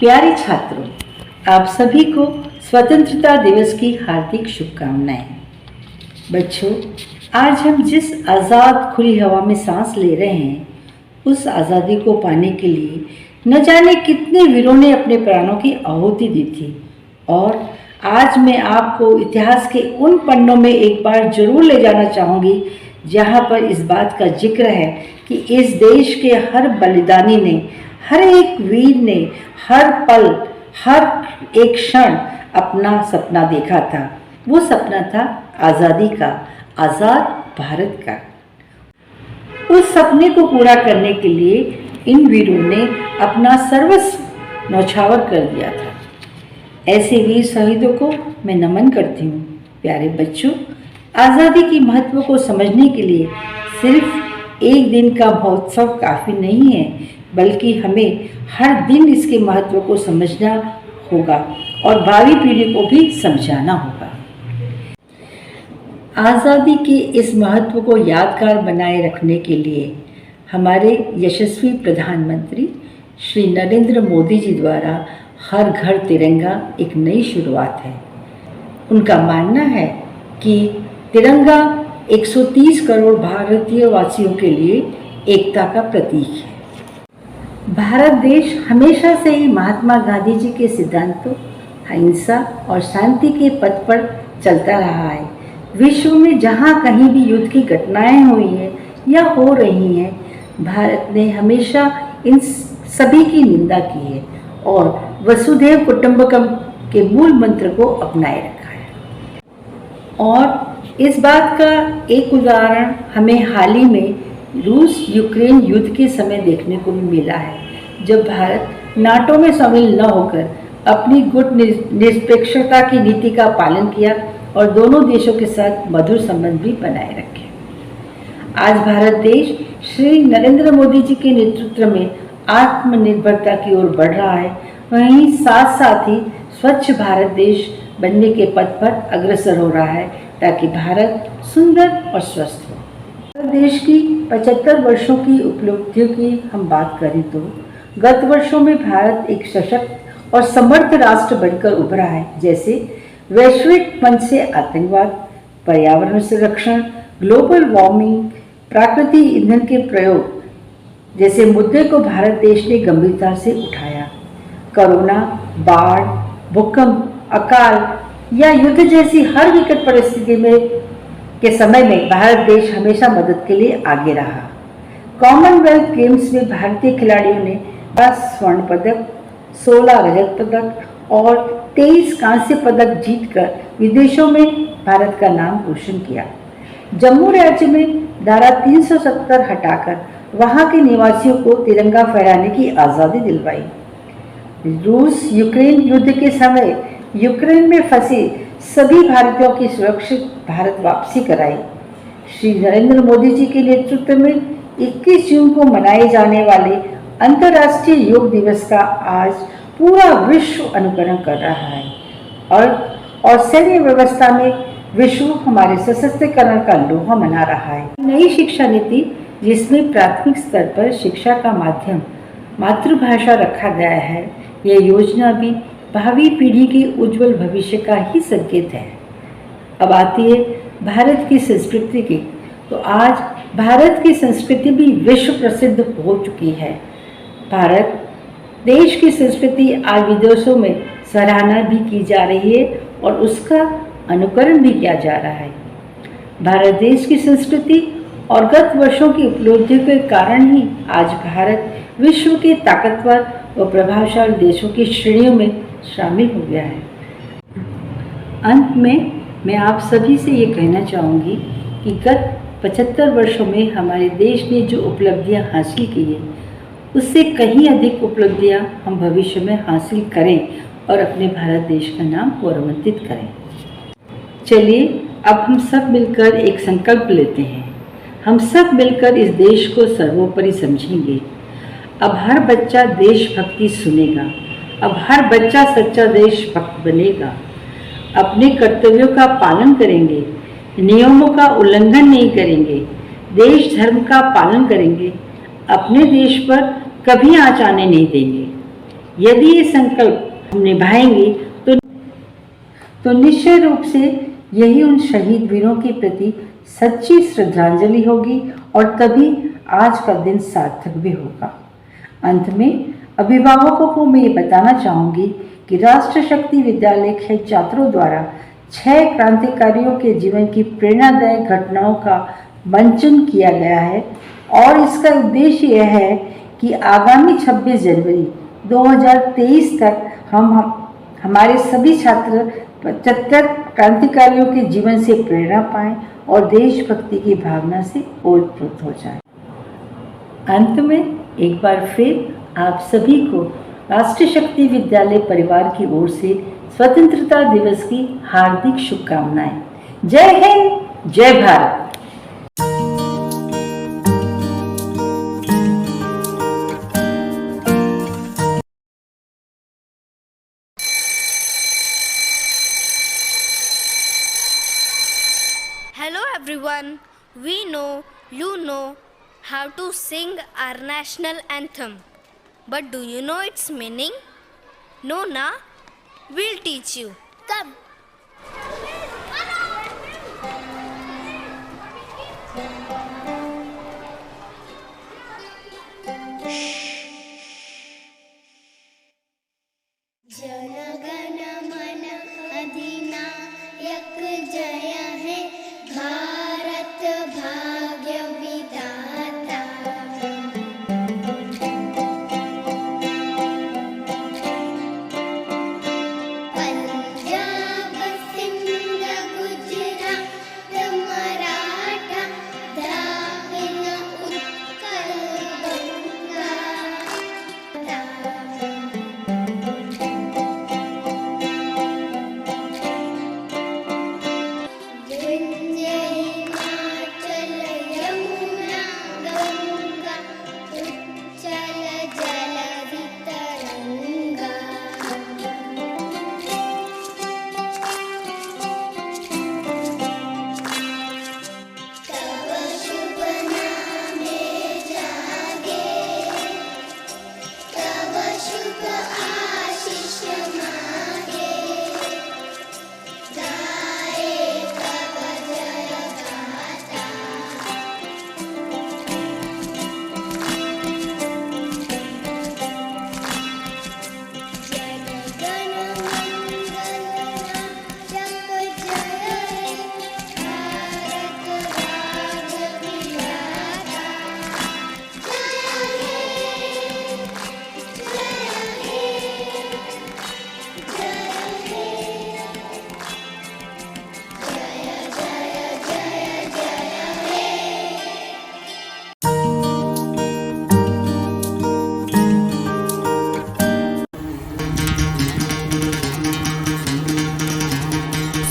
प्यारे छात्रों, आप सभी को स्वतंत्रता दिवस की हार्दिक शुभकामनाएं। बच्चों, आज हम जिस आज़ाद खुली हवा में सांस ले रहे हैं, उस आज़ादी को पाने के लिए न जाने कितने वीरों ने अपने प्राणों की आहुति दी थी। और आज मैं आपको इतिहास के उन पन्नों में एक बार जरूर ले जाना चाहूँगी जहाँ पर इस बात का जिक्र है कि इस देश के हर बलिदानी ने, हर एक वीर ने हर पल, हर एक क्षण अपना सपना देखा था। वो सपना था आज़ादी का, आज़ाद भारत का। उस सपने को पूरा करने के लिए इन वीरों ने अपना सर्वस्व न्यौछावर कर दिया था। ऐसे वीर शहीदों को मैं नमन करती हूँ। प्यारे बच्चों, आज़ादी की महत्व को समझने के लिए सिर्फ एक दिन का महोत्सव काफ़ी नहीं है, बल्कि हमें हर दिन इसके महत्व को समझना होगा और भावी पीढ़ी को भी समझाना होगा। आज़ादी के इस महत्व को यादगार बनाए रखने के लिए हमारे यशस्वी प्रधानमंत्री श्री नरेंद्र मोदी जी द्वारा हर घर तिरंगा एक नई शुरुआत है। उनका मानना है कि तिरंगा 130 करोड़ भारतीय वासियों के लिए एकता का प्रतीक है। भारत देश हमेशा से ही महात्मा गांधी जी के सिद्धांतों, अहिंसा और शांति के पथ पर चलता रहा है। विश्व में जहाँ कहीं भी युद्ध की घटनाएं हुई हैं या हो रही हैं, भारत ने हमेशा इन सभी की निंदा की है और वसुधैव कुटुंबकम के मूल मंत्र को अपनाए रखा है। और इस बात का एक उदाहरण हमें हाल ही में रूस यूक्रेन युद्ध के समय देखने को भी मिला है, जब भारत नाटो में शामिल न होकर अपनी गुट निरपेक्षता की नीति का पालन किया और दोनों देशों के साथ मधुर संबंध भी बनाए रखे। आज भारत देश श्री नरेंद्र मोदी जी के नेतृत्व में आत्मनिर्भरता की ओर बढ़ रहा है, वहीं साथ साथ ही स्वच्छ भारत देश बनने के पथ पर अग्रसर हो रहा है, ताकि भारत सुंदर और स्वस्थ हो। देश की 75 वर्षों की उपलब्धियों की हम बात करें तो गत वर्षों में भारत एक सशक्त और समर्थ राष्ट्र बनकर उभरा है। जैसे वैश्विक मंच से आतंकवाद, पर्यावरण संरक्षण, ग्लोबल वार्मिंग, प्राकृतिक ईंधन के प्रयोग जैसे मुद्दे को भारत देश ने गंभीरता से उठाया। कोरोना, बाढ़, भूकंप, अकाल या युद्ध जैसी हर विकट परिस्थिति में के समय में भारत देश हमेशा मदद के लिए आगे रहा। कॉमनवेल्थ गेम्स में भारतीय खिलाड़ियों ने 10 स्वर्ण पदक, 16 रजत पदक और 23 कांस्य पदक जीतकर विदेशों में भारत का नाम रोशन किया। जम्मू राज्य में धारा 370 हटाकर वहां के निवासियों को तिरंगा फहराने की आज़ादी दिलवाई। रूस यूक्रेन युद्ध के समय यूक्रेन में फंसे सभी भारतीयों की सुरक्षित भारत वापसी कराई। श्री नरेंद्र मोदी जी के नेतृत्व में 21 जून को मनाए जाने वाले अंतर्राष्ट्रीय योग दिवस का आज पूरा विश्व अनुकरण कर रहा है और सैन्य व्यवस्था में विश्व हमारे सशक्तिकरण का लोहा मना रहा है। नई शिक्षा नीति, जिसमें प्राथमिक स्तर पर शिक्षा का माध्यम मातृभाषा रखा गया है, यह योजना भी भावी पीढ़ी के उज्जवल भविष्य का ही संकेत है। अब आती है भारत की संस्कृति की, तो आज भारत की संस्कृति भी विश्व प्रसिद्ध हो चुकी है। भारत देश की संस्कृति आज विदेशों में सराहना भी की जा रही है और उसका अनुकरण भी किया जा रहा है। भारत देश की संस्कृति और गत वर्षों की उपलब्धियों के कारण ही आज भारत विश्व के ताकतवर व प्रभावशाली देशों की श्रेणियों में शामिल हो गया है। अंत में मैं आप सभी से ये कहना चाहूँगी कि गत 75 वर्षों में हमारे देश ने जो उपलब्धियाँ हासिल की है, उससे कहीं अधिक उपलब्धियाँ हम भविष्य में हासिल करें और अपने भारत देश का नाम गौरवान्वित करें। चलिए अब हम सब मिलकर एक संकल्प लेते हैं। हम सब मिलकर इस देश को सर्वोपरि समझेंगे। अब हर बच्चा देशभक्ति सुनेगा। अब हर बच्चा सच्चा देशभक्त बनेगा। अपने कर्तव्यों का पालन करेंगे, नियमों का उल्लंघन नहीं करेंगे, देश धर्म का पालन करेंगे, अपने देश पर कभी आँच आने नहीं देंगे। यदि ये संकल्प हम निभाएंगे तो निश्चय रूप से यही उन शहीद वीरों के प्रति सच्ची श्रद्धांजलि होगी और तभी आज का दिन सार्थक भी होगा। अंत में अभिभावकों को मैं ये बताना चाहूँगी कि राष्ट्र शक्ति विद्यालय के छात्रों द्वारा 6 क्रांतिकारियों के जीवन की प्रेरणादायक घटनाओं का मंचन किया गया है और इसका उद्देश्य यह है कि आगामी 26 जनवरी 2023 तक हमारे सभी छात्र 75 क्रांतिकारियों के जीवन से प्रेरणा पाएं और देशभक्ति की भावना से ओतप्रोत हो जाएं। अंत में एक बार फिर आप सभी को राष्ट्रीय शक्ति विद्यालय परिवार की ओर से स्वतंत्रता दिवस की हार्दिक शुभकामनाएं। जय हिंद, जय Bharat. Hello everyone, we know you know how to sing our national anthem. But do you know its meaning? No, na? We'll teach you. Come. जनगण मन अधिनायक जय है भारत भाग्य विधाता। पंजाब सिंध गुजरात मराठा द्राविड़ उत्कल गंगा।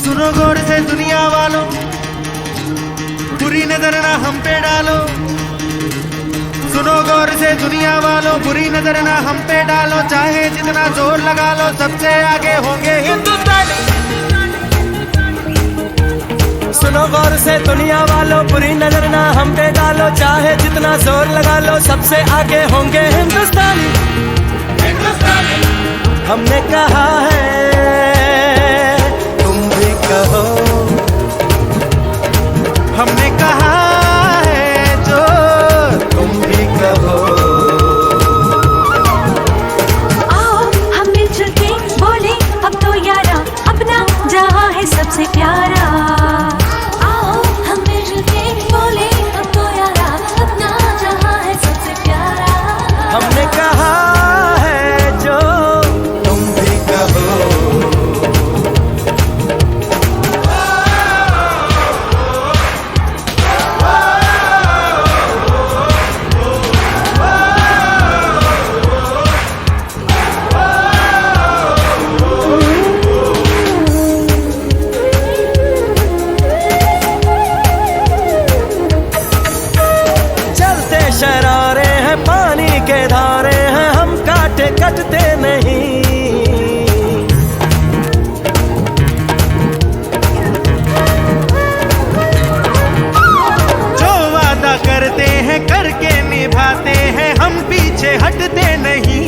सुनो गौर से दुनिया वालों, बुरी नजर ना हम पे डालो। सुनो गौर से दुनिया वालों, बुरी नजर ना हम पे डालो। चाहे जितना जोर लगा लो, सबसे आगे होंगे हिंदुस्तानी। सुनो गौर से दुनिया वालों, बुरी नजर ना हम पे डालो। चाहे जितना जोर लगा लो, सबसे आगे होंगे हिंदुस्तानी। हमने कहा है, तुम भी कहो। हमने कहा है जो तुम भी कहो। आओ हम मिलजुल के बोले अब तो यारा अपना जा सबसे प्यारा। आओ हम मिल के बोले अब तो यारा, अपना जहां है सबसे प्यारा। हमने कहा है जो तुम भी कहो। चलते शरारे हैं, पानी के धारे हैं, हम काटे कटते नहीं। जो वादा करते हैं करके निभाते हैं, हम पीछे हटते नहीं।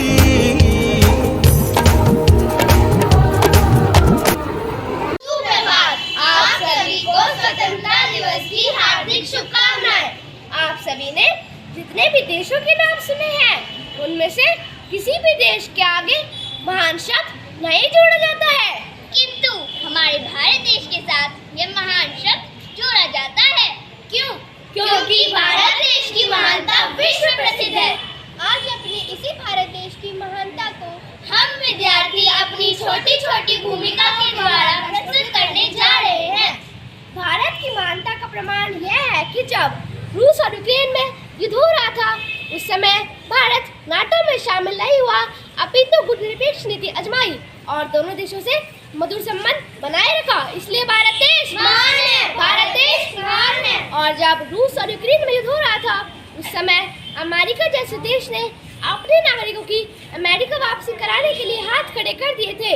सुप्रभात, आप सभी को स्वतंत्रता दिवस की हार्दिक शुभकामनाएं। आप सभी ने जितने भी देशों के नाम सुने हैं, उनमें से किसी भी देश के आगे महान शब्द नहीं जोड़ा जाता है, किंतु हमारे भारत देश के साथ यह महान शब्द जोड़ा जाता है। क्यों? क्योंकि भारत देश की महानता विश्व प्रसिद्ध है। आज अपनी इसी भारत देश की महानता को हम विद्यार्थी अपनी छोटी छोटी भूमिका के द्वारा प्रस्तुत करने जा रहे हैं। भारत की महानता का प्रमाण यह है कि जब रूस और यूक्रेन में युद्ध हो रहा था, उस समय भारत नाटो में शामिल नहीं हुआ, अपितु गुटनिरपेक्ष नीति आजमाई और दोनों देशों से मधुर संबंध बनाए रखा। इसलिए भारत देश महान है, भारत देश महान है। और जब रूस और यूक्रेन में युद्ध हो रहा था, उस समय अमेरिका जैसे देश ने अपने नागरिकों की अमेरिका वापसी कराने के लिए हाथ खड़े कर दिए थे।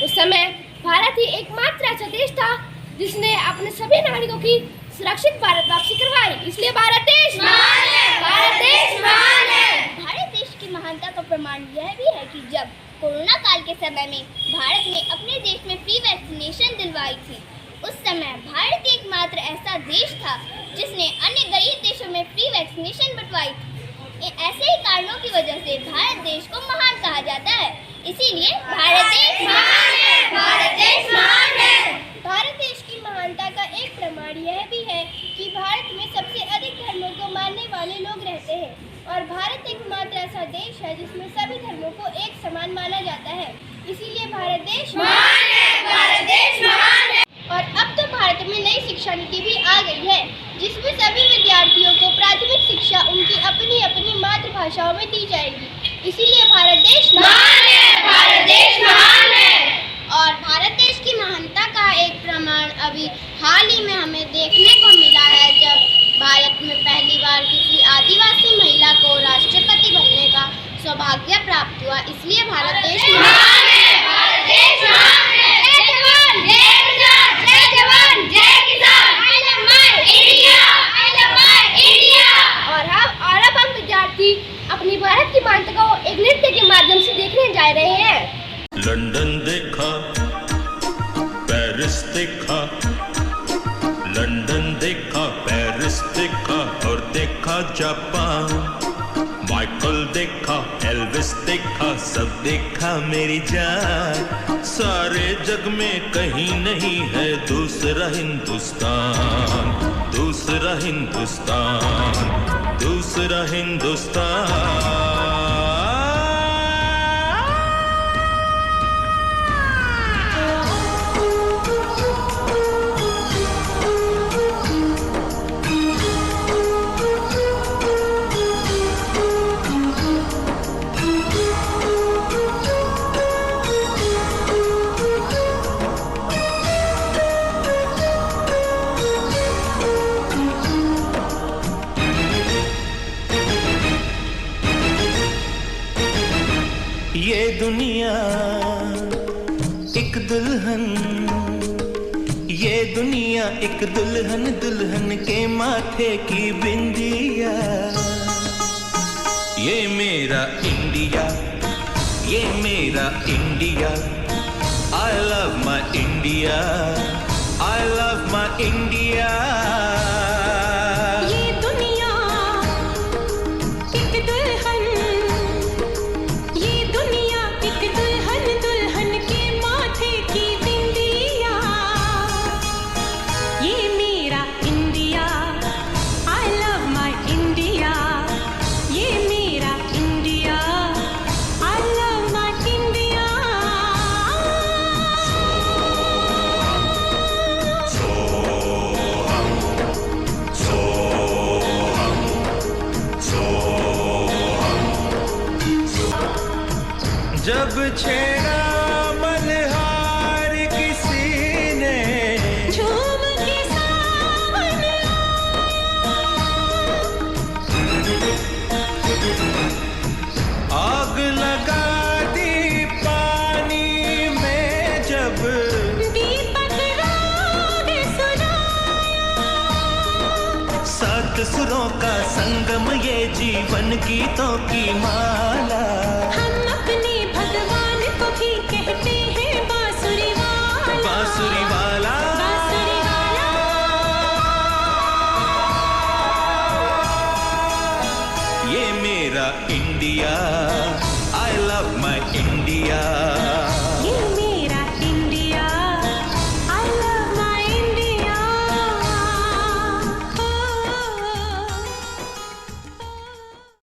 उस समय भारत ही एकमात्र ऐसा देश था जिसने अपने सभी नागरिकों की सुरक्षित भारत वापसी करवाई। इसलिए भारत देश महान है, भारत देश महान है। भारत देश की महानता का प्रमाण यह भी है कि जब कोरोना काल के समय में भारत ने अपने देश में फ्री वैक्सीनेशन दिलवाई थी, उस समय भारत एकमात्र ऐसा देश था जिसने अन्य गरीब देशों में फ्री वैक्सीनेशन बंटवाई थी। ऐसे ही कारणों की वजह से भारत देश को महान कहा जाता है। इसीलिए भारत देश महान है, भारत देश महान है। भारत देश की महानता का एक प्रमाण यह भी है कि भारत में सबसे अधिक धर्मों को मानने वाले लोग रहते हैं और भारत एकमात्र ऐसा देश है जिसमें सभी धर्मों को एक समान माना जाता है। इसीलिए भारत देश महान है, भारत देश महान है। और अब तो भारत में नई शिक्षा नीति भी आ गई है, जिसमें सभी विद्यार्थियों को प्राथमिक शिक्षा उनकी अपनी अपनी मातृभाषाओं में दी जाएगी। इसीलिए भारत देश महान है, भारत देश महान है। और भारत देश की महानता का एक प्रमाण अभी हाल ही में हमें देखने को मिला है, जब भारत में पहली बार किसी आदिवासी महिला को राष्ट्रपति बनने का सौभाग्य प्राप्त हुआ। इसलिए भारत देश महान है, भारत देश महान है। जय जवान, जय किसान, जय जवान, जय किसान। I love my India, I love my India. और अब हम विद्यार्थी अपनी भारत की महानता को एक नृत्य के माध्यम से देखने जा रहे हैं। लंदन देखा, पेरिस देखा, लंदन देखा, पेरिस देखा और देखा जापान। माइकल देखा, एल्विस देखा, सब देखा मेरी जान। सारे जग में कहीं नहीं है दूसरा हिंदुस्तान, दूसरा हिंदुस्तान, दूसरा हिंदुस्तान। ये दुनिया एक दुल्हन, ये दुनिया एक दुल्हन, दुल्हन के माथे की बिंदिया। ये मेरा इंडिया, ये मेरा India. I love my India, I love my India। ये दुनिया एक दुल्हन, ये दुनिया एक दुल्हन, दुल्हन के माथे की बिंदिया। छेड़ा मनहार किसी ने, झूम के सावन आग लगा दी पानी में जब, दीपक राग सुनाया। सात सुरों का संगम ये जीवन गीतों की माला। हम अपने भगवान को भी कहते हैं बांसुरी वाला, बांसुरी वाला, बांसुरी वाला। ये मेरा India, I love my India।